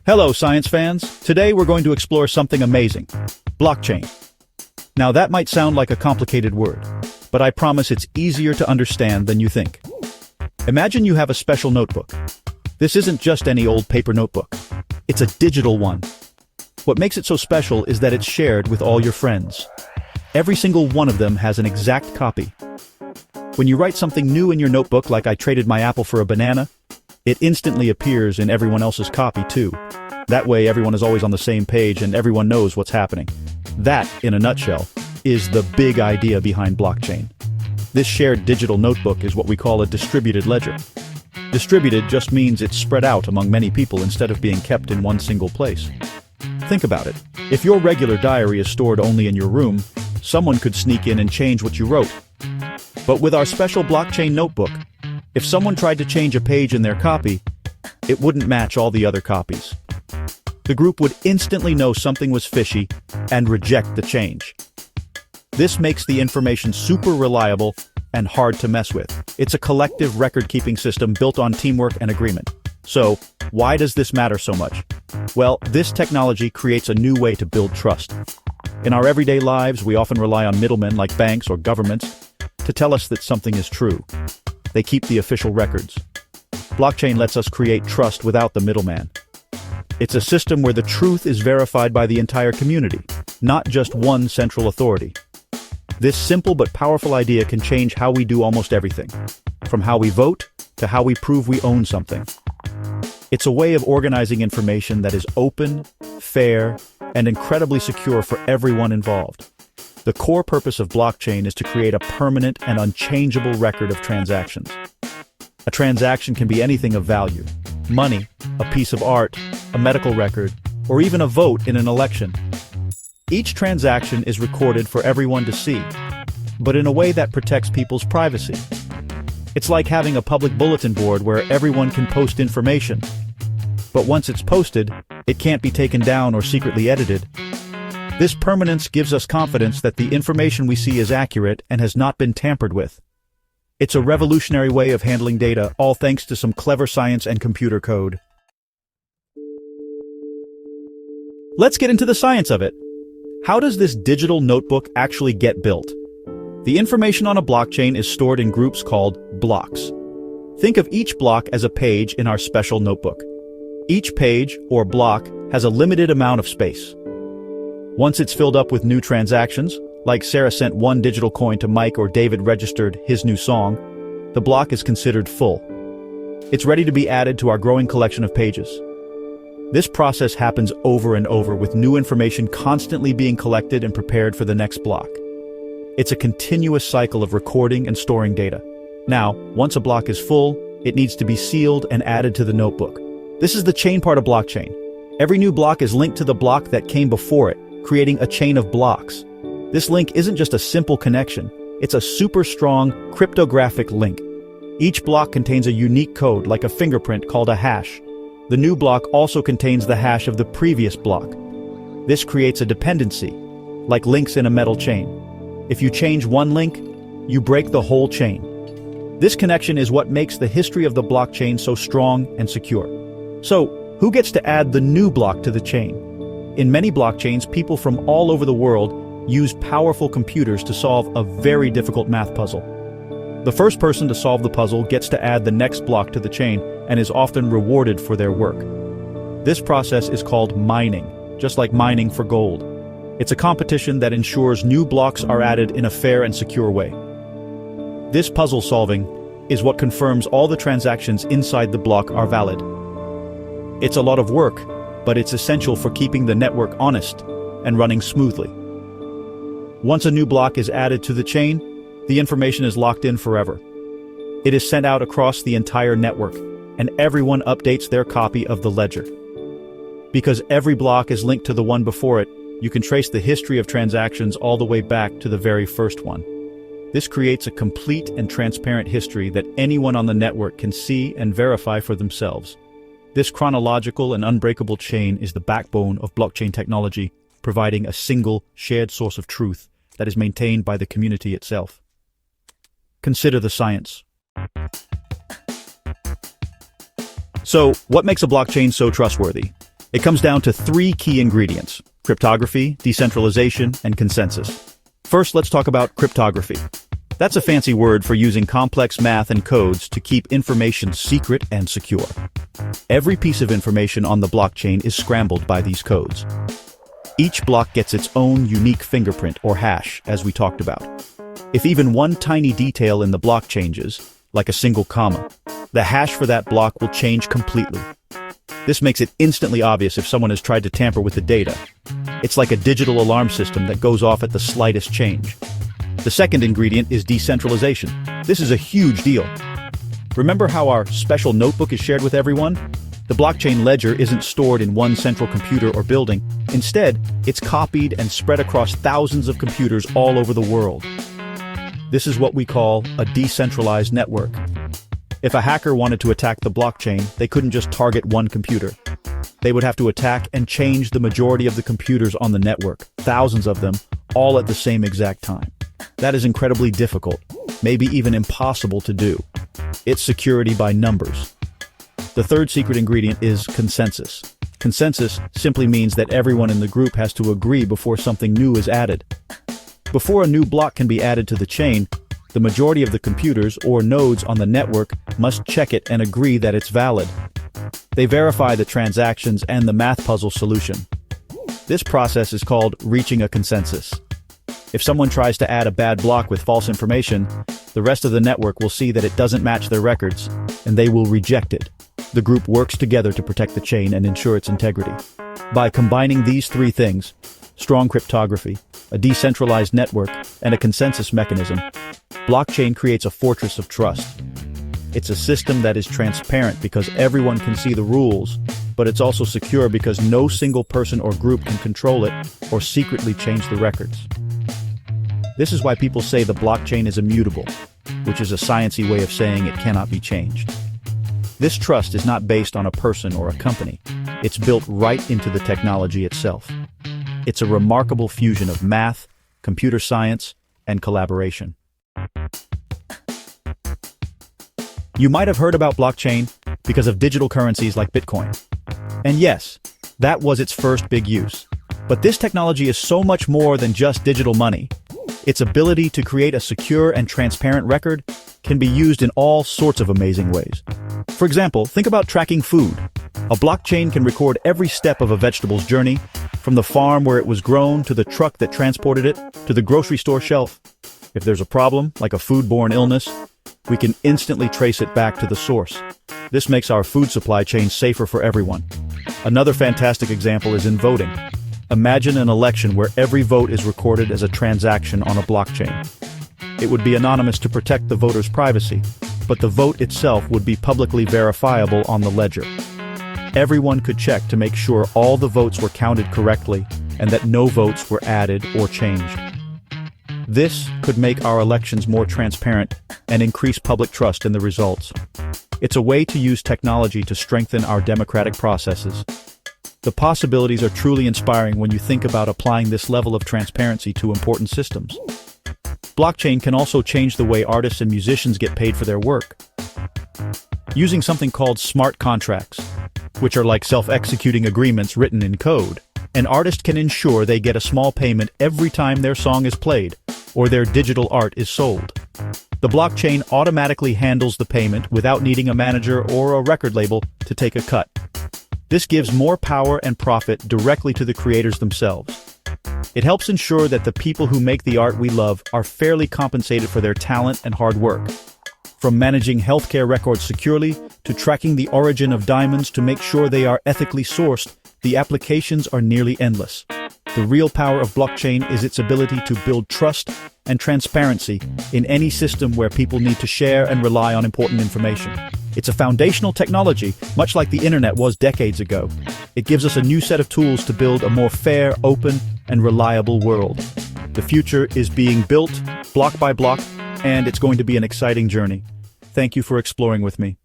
Hello, science fans. Today we're going to explore something amazing. Blockchain. Now that might sound like a complicated word, but I promise it's easier to understand than you think. Imagine you have a special notebook. This isn't just any old paper notebook. It's a digital one. What makes it so special is that it's shared with all your friends. Every single one of them has an exact copy. When you write something new in your notebook, like I traded my apple for a banana, it instantly appears in everyone else's copy too. That way everyone is always on the same page and everyone knows what's happening. That, in a nutshell, is the big idea behind blockchain. This shared digital notebook is what we call a distributed ledger. Distributed just means it's spread out among many people instead of being kept in one single place. Think about it. If your regular diary is stored only in your room, someone could sneak in and change what you wrote. But with our special blockchain notebook, if someone tried to change a page in their copy, it wouldn't match all the other copies. The group would instantly know something was fishy and reject the change. This makes the information super reliable and hard to mess with. It's a collective record-keeping system built on teamwork and agreement. So, why does this matter so much? Well, this technology creates a new way to build trust. In our everyday lives, we often rely on middlemen like banks or governments to tell us that something is true. They keep the official records. Blockchain lets us create trust without the middleman. It's a system where the truth is verified by the entire community, not just one central authority. This simple but powerful idea can change how we do almost everything, from how we vote to how we prove we own something. It's a way of organizing information that is open, fair, and incredibly secure for everyone involved. The core purpose of blockchain is to create a permanent and unchangeable record of transactions. A transaction can be anything of value: money, a piece of art, a medical record, or even a vote in an election. Each transaction is recorded for everyone to see, but in a way that protects people's privacy. It's like having a public bulletin board where everyone can post information. But once it's posted, it can't be taken down or secretly edited. This permanence gives us confidence that the information we see is accurate and has not been tampered with. It's a revolutionary way of handling data, all thanks to some clever science and computer code. Let's get into the science of it. How does this digital notebook actually get built? The information on a blockchain is stored in groups called blocks. Think of each block as a page in our special notebook. Each page, or block, has a limited amount of space. Once it's filled up with new transactions, like Sarah sent one digital coin to Mike or David registered his new song, the block is considered full. It's ready to be added to our growing collection of pages. This process happens over and over, with new information constantly being collected and prepared for the next block. It's a continuous cycle of recording and storing data. Now, once a block is full, it needs to be sealed and added to the notebook. This is the chain part of blockchain. Every new block is linked to the block that came before it, creating a chain of blocks. This link isn't just a simple connection, it's a super strong cryptographic link. Each block contains a unique code, like a fingerprint, called a hash. The new block also contains the hash of the previous block. This creates a dependency, like links in a metal chain. If you change one link, you break the whole chain. This connection is what makes the history of the blockchain so strong and secure. So, who gets to add the new block to the chain? In many blockchains, people from all over the world use powerful computers to solve a very difficult math puzzle. The first person to solve the puzzle gets to add the next block to the chain and is often rewarded for their work. This process is called mining, just like mining for gold. It's a competition that ensures new blocks are added in a fair and secure way. This puzzle solving is what confirms all the transactions inside the block are valid. It's a lot of work, but it's essential for keeping the network honest and running smoothly. Once a new block is added to the chain, the information is locked in forever. It is sent out across the entire network, and everyone updates their copy of the ledger. Because every block is linked to the one before it, you can trace the history of transactions all the way back to the very first one. This creates a complete and transparent history that anyone on the network can see and verify for themselves. This chronological and unbreakable chain is the backbone of blockchain technology, providing a single, shared source of truth that is maintained by the community itself. Consider the science. So, what makes a blockchain so trustworthy? It comes down to three key ingredients: cryptography, decentralization, and consensus. First, let's talk about cryptography. That's a fancy word for using complex math and codes to keep information secret and secure. Every piece of information on the blockchain is scrambled by these codes. Each block gets its own unique fingerprint or hash, as we talked about. If even one tiny detail in the block changes, like a single comma, the hash for that block will change completely. This makes it instantly obvious if someone has tried to tamper with the data. It's like a digital alarm system that goes off at the slightest change. The second ingredient is decentralization. This is a huge deal. Remember how our special notebook is shared with everyone? The blockchain ledger isn't stored in one central computer or building. Instead, it's copied and spread across thousands of computers all over the world. This is what we call a decentralized network. If a hacker wanted to attack the blockchain, they couldn't just target one computer. They would have to attack and change the majority of the computers on the network, thousands of them, all at the same exact time. That is incredibly difficult, maybe even impossible to do. It's security by numbers. The third secret ingredient is consensus. Consensus simply means that everyone in the group has to agree before something new is added. Before a new block can be added to the chain, the majority of the computers or nodes on the network must check it and agree that it's valid. They verify the transactions and the math puzzle solution. This process is called reaching a consensus. If someone tries to add a bad block with false information, the rest of the network will see that it doesn't match their records, and they will reject it. The group works together to protect the chain and ensure its integrity. By combining these three things, strong cryptography, a decentralized network, and a consensus mechanism, blockchain creates a fortress of trust. It's a system that is transparent because everyone can see the rules, but it's also secure because no single person or group can control it or secretly change the records. This is why people say the blockchain is immutable, which is a sciencey way of saying it cannot be changed. This trust is not based on a person or a company. It's built right into the technology itself. It's a remarkable fusion of math, computer science, and collaboration. You might have heard about blockchain because of digital currencies like Bitcoin. And yes, that was its first big use. But this technology is so much more than just digital money. Its ability to create a secure and transparent record can be used in all sorts of amazing ways. For example, think about tracking food. A blockchain can record every step of a vegetable's journey, from the farm where it was grown to the truck that transported it to the grocery store shelf. If there's a problem, like a foodborne illness, we can instantly trace it back to the source. This makes our food supply chain safer for everyone. Another fantastic example is in voting. Imagine an election where every vote is recorded as a transaction on a blockchain. It would be anonymous to protect the voter's privacy, but the vote itself would be publicly verifiable on the ledger. Everyone could check to make sure all the votes were counted correctly and that no votes were added or changed. This could make our elections more transparent and increase public trust in the results. It's a way to use technology to strengthen our democratic processes. The possibilities are truly inspiring when you think about applying this level of transparency to important systems. Blockchain can also change the way artists and musicians get paid for their work. Using something called smart contracts, which are like self-executing agreements written in code, an artist can ensure they get a small payment every time their song is played or their digital art is sold. The blockchain automatically handles the payment without needing a manager or a record label to take a cut. This gives more power and profit directly to the creators themselves. It helps ensure that the people who make the art we love are fairly compensated for their talent and hard work. From managing healthcare records securely to tracking the origin of diamonds to make sure they are ethically sourced, the applications are nearly endless. The real power of blockchain is its ability to build trust and transparency in any system where people need to share and rely on important information. It's a foundational technology, much like the internet was decades ago. It gives us a new set of tools to build a more fair, open, and reliable world. The future is being built block by block, and it's going to be an exciting journey. Thank you for exploring with me.